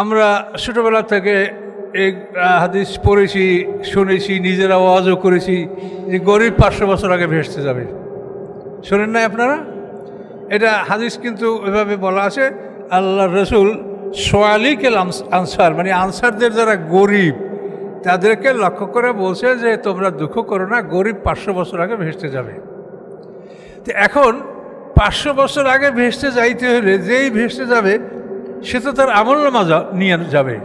আমরা ছোটোবেলা থেকে এই হাদিস পড়েছি, শুনেছি, নিজেরা ওয়াজও করেছি যে গরিব 500 বছর আগে ভেসতে যাবে। শোনেন নাই আপনারা? এটা হাদিস কিন্তু এভাবে বলা আছে, আল্লাহ রসুল সোয়ালিকেল আনসার, মানে আনসারদের যারা গরিব তাদেরকে লক্ষ্য করে বলছে যে তোমরা দুঃখ করো না, গরিব 500 বছর আগে ভেসতে যাবে। তো এখন 500 বছর আগে ভেসতে যাইতে হলে যেই ভেসতে যাবে সে তো তার আমলনামা নিয়ে যাবে,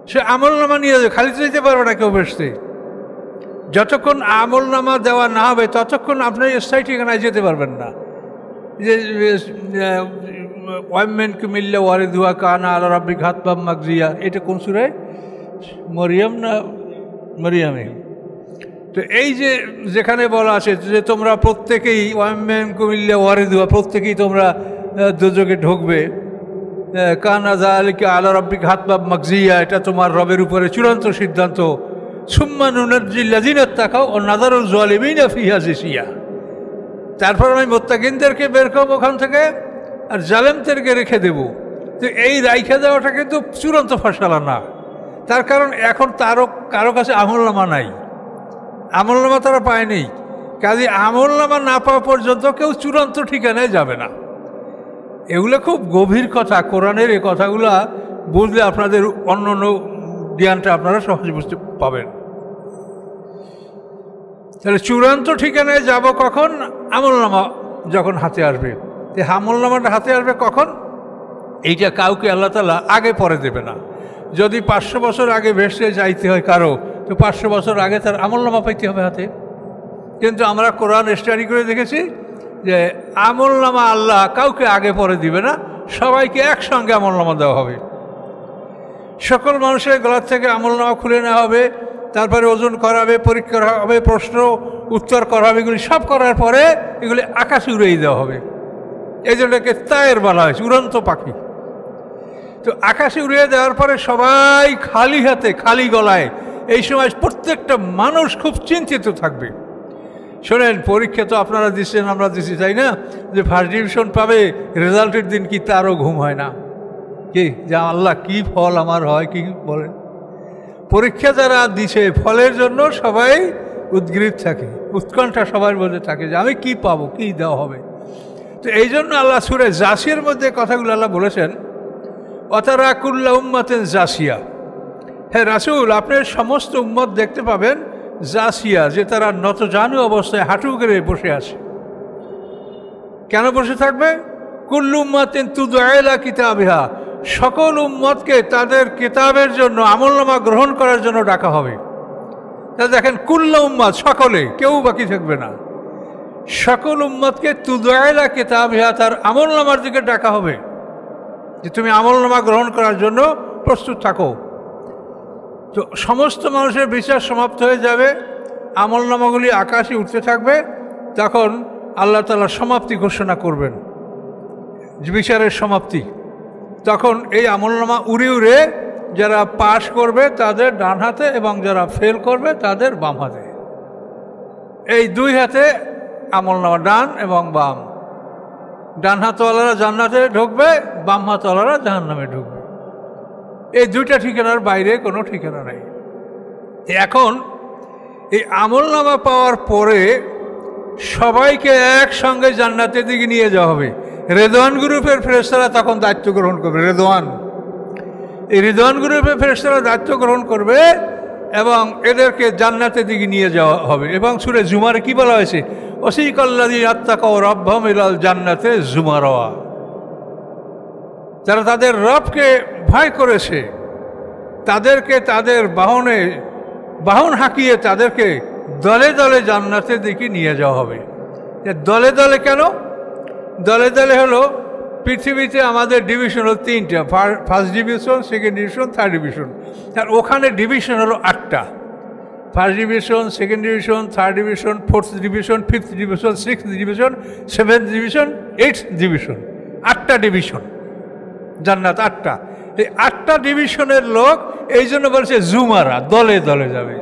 সে আমলনামা নিয়ে যাবে, খালি তো যেতে পারবে না কেউ ভেসতে। যতক্ষণ আমলনামা দেওয়া না হবে ততক্ষণ আপনি স্থায়ী ঠিকানায় যেতে পারবেন না। যে ওয়াইমেন কুমিল্লা ওয়ারিদুয়া কানা আলা রাব্বি ঘাতবাম মাগজিয়া, এটা কোন সূরায়? মরিয়ম না মরিয়ামে। তো এই যে যেখানে বলা আছে যে তোমরা প্রত্যেকেই ওয়াইমেন কুমিল্লা ওয়ারিদুয়া, প্রত্যেকেই তোমরা দুযোগে ঢুকবে, কানা যালিকা আলা রাব্বি ঘাতবাম মাগজিয়া, এটা তোমার রবের উপরে চূড়ান্ত সিদ্ধান্ত। সুম্মা নুনাজ্জিল্লাযিনা তাকাও ওয়া নাযারুল যালিমিনা ফিহা জিসিয়া, তারপর আমি মুত্তাকিনদেরকে বের করবো ওখান থেকে আর জালেমদেরকে রেখে দেব। তো এই রাইখে দেওয়াটা কিন্তু চূড়ান্ত ফয়সালা না, তার কারণ এখন কারো কাছে আমলনামা নাই, আমলনামা তারা পায়নি। কাজে আমলনামা না পাওয়া পর্যন্ত কেউ চূড়ান্ত ঠিকানায় যাবে না। এগুলো খুব গভীর কথা, কোরআনের এই কথাগুলা বুঝলে আপনাদের অন্য অন্য জ্ঞানটা আপনারা সহজে বুঝতে পাবেন। তাহলে চূড়ান্ত ঠিকানায় যাব কখন? আমলনামা যখন হাতে আসবে। এই আমলনামাটা হাতে আসবে কখন? এইটা কাউকে আল্লাহ তাআলা আগে পরে দেবে না। যদি 500 বছর আগে ভেসে যাইতে হয় কারো, তো 500 বছর আগে তার আমলনামা পাইতে হবে হাতে। কিন্তু আমরা কোরআন স্টাডি করে দেখেছি যে আমলনামা আল্লাহ কাউকে আগে পরে দিবে না, সবাইকে একসঙ্গে আমলনামা দেওয়া হবে। সকল মানুষের গলার থেকে আমলনামা খুলে নেওয়া হবে, তারপরে ওজন করাবে, পরীক্ষা করা হবে, প্রশ্ন উত্তর করা হবে, এগুলি সব করার পরে এগুলি আকাশে উড়িয়ে দেওয়া হবে। এই জন্যকে তায়ের বলা হয়, উড়ন্ত পাখি। তো আকাশে উড়িয়ে দেওয়ার পরে সবাই খালি হাতে খালি গলায়, এই সময় প্রত্যেকটা মানুষ খুব চিন্তিত থাকবে। শোনেন, পরীক্ষা তো আপনারা দিচ্ছেন, আমরা দিচ্ছি, তাই না? যে ফার্স্ট ডিভিশন পাবে, রেজাল্টের দিন কি তারও ঘুম হয় না, কি যে আল্লাহ কি ফল আমার হয়, কি বলেন? পরীক্ষা যারা দিছে ফলের জন্য সবাই উদ্গ্রীব থাকে, উৎকণ্ঠা সবার মধ্যে থাকে যে আমি কি পাবো, কি দেওয়া হবে। তো এই জন্য আল্লাহ সূরা জাসিয়ার মধ্যে কথাগুলো আল্লাহ বলেছেন, অতারা কুল্লা উম্মাতিন জাসিয়া। হ্যাঁ রাসূল, আপনার সমস্ত উম্মত দেখতে পাবেন জাসিয়া, যে তারা নতজানু অবস্থায় হাঁটু গেড়ে বসে আছে। কেন বসে থাকবে? কুল্লু উম্মাতিন তুদআ ইলা কিতাবিহা, সকল উম্মতকে তাদের কিতাবের জন্য, আমলনামা গ্রহণ করার জন্য ডাকা হবে। তা দেখেন, কুল্লা উম্মাত, সকলে, কেউ বাকি থাকবে না। সকল উম্মতকে তুদআ ইলা কিতাবিহা, তার আমলনামার দিকে ডাকা হবে যে তুমি আমলনামা গ্রহণ করার জন্য প্রস্তুত থাকো। তো সমস্ত মানুষের বিচার সমাপ্ত হয়ে যাবে, আমলনামাগুলি আকাশে উঠতে থাকবে। তখন আল্লাহ তাআলা সমাপ্তি ঘোষণা করবেন, বিচারের সমাপ্তি। তখন এই আমলনামা উড়ে উড়ে যারা পাস করবে তাদের ডান হাতে এবং যারা ফেল করবে তাদের বাম হাতে, এই দুই হাতে আমলনামা, ডান এবং বাম। ডান হাতওয়ালারা জান্নাতে ঢুকবে, বাম হাতওয়ালারা জাহান্নামে ঢুকবে। এই দুইটা ঠিকানার বাইরে কোনো ঠিকানা নেই। এখন এই আমলনামা পাওয়ার পরে সবাইকে একসঙ্গে জান্নাতের দিকে নিয়ে যাওয়া হবে। রেদওয়ান গ্রুপের ফেরেশতারা তখন দায়িত্ব গ্রহণ করবে। এই রেদওয়ান গ্রুপের ফেরেশতারা দায়িত্ব গ্রহণ করবে এবং এদেরকে জান্নাতের দিকে নিয়ে যাওয়া হবে। এবং সূরা জুমারে কি বলা হয়েছে? ওয়াসিকাল্লাযীনা আত্তাকাউ রাব্বাহুম ইলাল জান্নাতি জুমারা, যারা তাদের রবকে ভয় করেছে তাদেরকে তাদের বাহন হাঁকিয়ে তাদেরকে দলে দলে জান্নাতের দিকে নিয়ে যাওয়া হবে। দলে দলে কেন? দলে দলে হলো, পৃথিবীতে আমাদের ডিভিশন হলো 3টা, first division, second division, third division. আর ওখানে ডিভিশন হলো 8টা, first division, second division, third division, fourth division, fifth division, sixth division, seventh division, eighth division. 8টা ডিভিশন, জান্নাত 8টা। এই 8টা ডিভিশনের লোক, এই জন্য বলছে জুমারা, দলে দলে যাবে।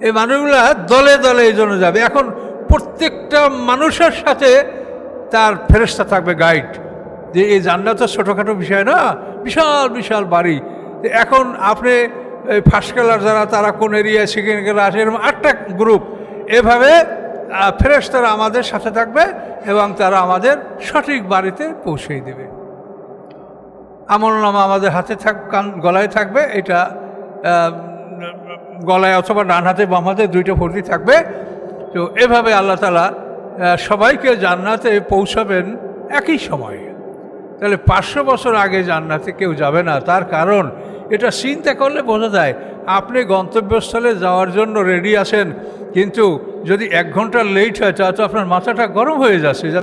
এই মানুষগুলা দলে দলে এই জন্য যাবে। এখন প্রত্যেকটা মানুষের সাথে তার ফেরেশতা থাকবে, গাইড, যে এই জান্নাত তো ছোটোখাটো বিষয় না, বিশাল বিশাল বাড়ি। এখন আপনি ফার্স্ট ক্লাস যারা তারা কোন এরিয়া, সেকেন্ড ক্লাস, এরকম 8টা গ্রুপ, এভাবে ফেরেশতারা আমাদের সাথে থাকবে এবং তারা আমাদের সঠিক বাড়িতে পৌঁছে দেবে। আমলনামা আমাদের হাতে গলায় থাকবে, এটা গলায় অথবা ডান হাতে বাম হাতে 2টা ভর্তি থাকবে। তো এভাবে আল্লাহ তাআলা সবাইকে জান্নাতে পৌঁছাবেন একই সময়ে। তাহলে 500 বছর আগে জান্নাতে কেউ যাবে না। তার কারণ এটা চিন্তা করলে বোঝা যায়, আপনি গন্তব্যস্থলে যাওয়ার জন্য রেডি আছেন, কিন্তু যদি 1 ঘন্টা লেট হয় তাহলে তো আপনার মাথাটা গরম হয়ে যাচ্ছে।